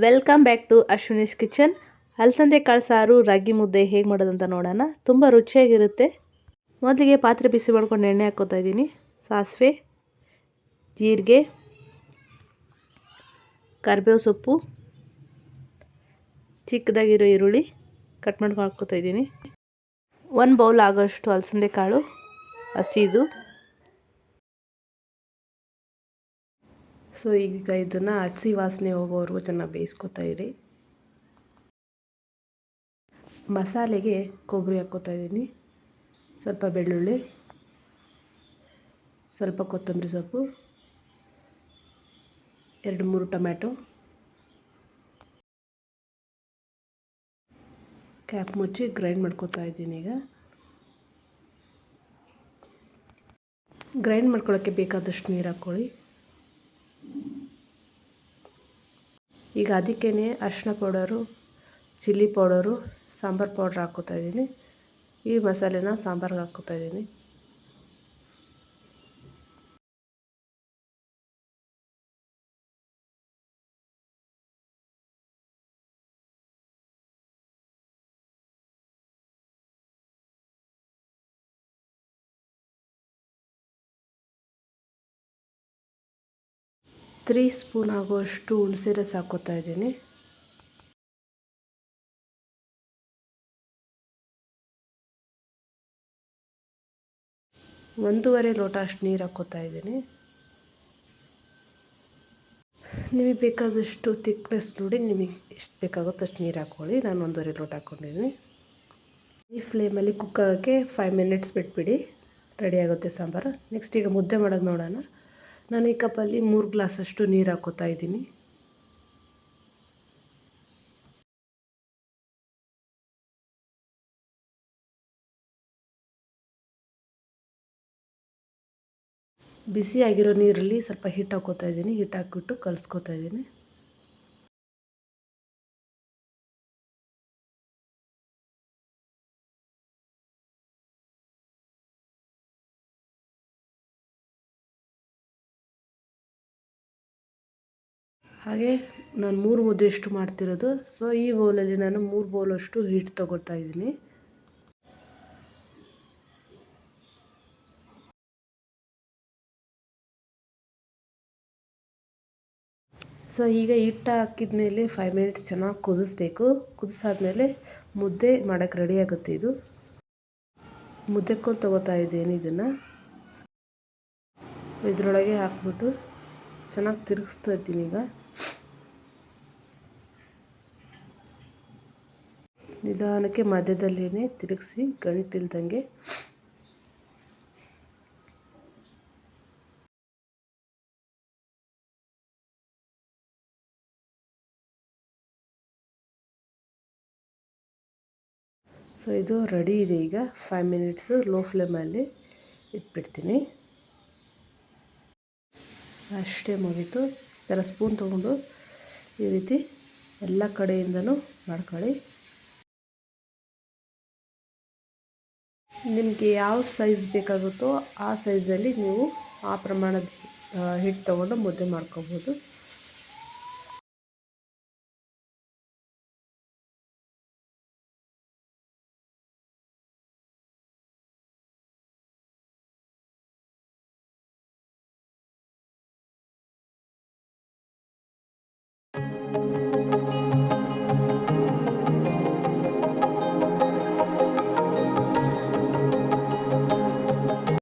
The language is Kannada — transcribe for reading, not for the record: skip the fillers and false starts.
Welcome back to Ashwini's kitchen. ಅಲಸಂದೆ ಕಾಳು ಸಾರು ರಾಗಿ ಮುದ್ದೆ ಹೇಗೆ ಮಾಡೋದಂತ ನೋಡೋಣ. ತುಂಬ ರುಚಿಯಾಗಿರುತ್ತೆ. ಮೊದಲಿಗೆ ಪಾತ್ರೆ ಬಿಸಿ ಮಾಡ್ಕೊಂಡು ಎಣ್ಣೆ ಹಾಕ್ಕೋತಾ ಇದ್ದೀನಿ. ಸಾಸಿವೆ, ಜೀರಿಗೆ, ಕರಿಬೇವು ಸೊಪ್ಪು, ಚಿಕ್ಕದಾಗಿರೋ ಈರುಳ್ಳಿ ಕಟ್ ಮಾಡ್ಕೊಂಡು ಹಾಕ್ಕೋತಾ ಇದ್ದೀನಿ. 1 ಬೌಲ್ ಆಗೋಷ್ಟು ಅಲಸಂದೆ ಕಾಳು ಹಸಿದು. ಸೊ ಈಗ ಇದನ್ನು ಹಸಿ ವಾಸನೆ ಹೋಗೋವರೆಗೂ ಚೆನ್ನಾಗಿ ಬೇಯಿಸ್ಕೊತಾ ಇರಿ. ಮಸಾಲೆಗೆ ಕೊಬ್ಬರಿ ಹಾಕ್ಕೋತಾ ಇದ್ದೀನಿ, ಸ್ವಲ್ಪ ಬೆಳ್ಳುಳ್ಳಿ, ಸ್ವಲ್ಪ ಕೊತ್ತಂಬರಿ ಸೊಪ್ಪು, 2-3 ಟೊಮ್ಯಾಟೊ, ಕ್ಯಾಪ್ ಮುಚ್ಚಿ ಗ್ರೈಂಡ್ ಮಾಡ್ಕೊತಾ ಇದ್ದೀನಿ. ಈಗ ಗ್ರೈಂಡ್ ಮಾಡ್ಕೊಳ್ಳೋಕ್ಕೆ ಬೇಕಾದಷ್ಟು ನೀರು ಹಾಕ್ಕೊಳ್ಳಿ. ಈಗ ಅದಕ್ಕೇ ಅರಿಶಿನ powder, chilli powder, sambar powder ಹಾಕ್ಕೋತಾ ಇದ್ದೀನಿ. ಈ ಮಸಾಲೆನ ಸಾಂಬಾರ್ಗೆ ಹಾಕ್ಕೋತಾ ಇದ್ದೀನಿ. ತ್ರೀ ಸ್ಪೂನ್ ಆಗುವಷ್ಟು ಹುಣಸೆ ರಸ ಹಾಕ್ಕೋತಾ ಇದ್ದೀನಿ. ಒಂದೂವರೆ ಲೋಟ ಅಷ್ಟು ನೀರು ಹಾಕ್ಕೋತಾ ಇದ್ದೀನಿ. ನಿಮಗೆ ಬೇಕಾದಷ್ಟು ತಿಕ್ನೆಸ್ ನೋಡಿ, ನಿಮಗೆ ಎಷ್ಟು ಬೇಕಾಗುತ್ತೋ ಅಷ್ಟು ನೀರು ಹಾಕ್ಕೊಳ್ಳಿ. ನಾನು 1.5 ಲೋಟ ಹಾಕ್ಕೊಂಡಿದ್ದೀನಿ. ಈ ಫ್ಲೇಮಲ್ಲಿ ಕುಕ್ ಆಗೋಕ್ಕೆ 5 ಮಿನಿಟ್ಸ್ ಬಿಟ್ಬಿಡಿ, ರೆಡಿ ಆಗುತ್ತೆ ಸಾಂಬಾರು. ನೆಕ್ಸ್ಟ್ ಈಗ ಮುದ್ದೆ ಮಾಡೋದು ನೋಡೋಣ. ನಾನು ಈ ಕಪ್ಪಲ್ಲಿ 3 ಗ್ಲಾಸಷ್ಟು ನೀರು ಹಾಕ್ಕೋತಾ ಇದ್ದೀನಿ. ಬಿಸಿಯಾಗಿರೋ ನೀರಲ್ಲಿ ಸ್ವಲ್ಪ ಹಿಟ್ಟು ಹಾಕ್ಕೋತಾ ಇದ್ದೀನಿ. ಹಿಟ್ಟು ಹಾಕ್ಬಿಟ್ಟು ಕಲಿಸ್ಕೋತಾ ಇದ್ದೀನಿ. ಹಾಗೆ ನಾನು 3 ಮುದ್ದೆಯಷ್ಟು ಮಾಡ್ತಿರೋದು. ಸೊ ಈ ಬೌಲಲ್ಲಿ ನಾನು 3 ಬೌಲಷ್ಟು ಹಿಟ್ಟು ತೊಗೊಳ್ತಾ ಇದ್ದೀನಿ. ಸೊ ಈಗ ಹಿಟ್ಟು ಹಾಕಿದ ಮೇಲೆ 5 ಮಿನಿಟ್ಸ್ ಚೆನ್ನಾಗಿ ಕುದಿಸ್ಬೇಕು. ಕುದಿಸಾದ್ಮೇಲೆ ಮುದ್ದೆ ಮಾಡೋಕ್ಕೆ ರೆಡಿ ಆಗುತ್ತೆ. ಇದು ಮುದ್ದೆಕೊಂಡು ತೊಗೋತಾ ಇದ್ದೀನಿ. ಇದನ್ನು ಇದರೊಳಗೆ ಹಾಕ್ಬಿಟ್ಟು ಚೆನ್ನಾಗಿ ತಿರುಗಿಸ್ತಾ ಇದ್ದೀನಿ. ಈಗ ನಿಧಾನಕ್ಕೆ ಮಧ್ಯದಲ್ಲೇ ತಿರುಗಿಸಿ ಗಂಟಿಲ್ದಂಗೆ. ಸೊ ಇದು ರೆಡಿ ಇದೆ. ಈಗ 5 ಮಿನಿಟ್ಸು ಲೋ ಫ್ಲೇಮಲ್ಲಿ ಇಟ್ಬಿಡ್ತೀನಿ. ಅಷ್ಟೇ ಮುಗೀತು. ಇದರ ಸ್ಪೂನ್ ತೊಗೊಂಡು ಈ ರೀತಿ ಎಲ್ಲ ಕಡೆಯಿಂದನೂ ಮಾಡ್ಕೊಳ್ಳಿ. ನಿಮಗೆ ಯಾವ ಸೈಜ್ ಬೇಕಾಗುತ್ತೋ ಆ ಸೈಜಲ್ಲಿ ನೀವು ಆ ಪ್ರಮಾಣದ ಹಿಟ್ಟು ತೊಗೊಂಡು ಮುದ್ದೆ ಮಾಡ್ಕೊಬೋದು.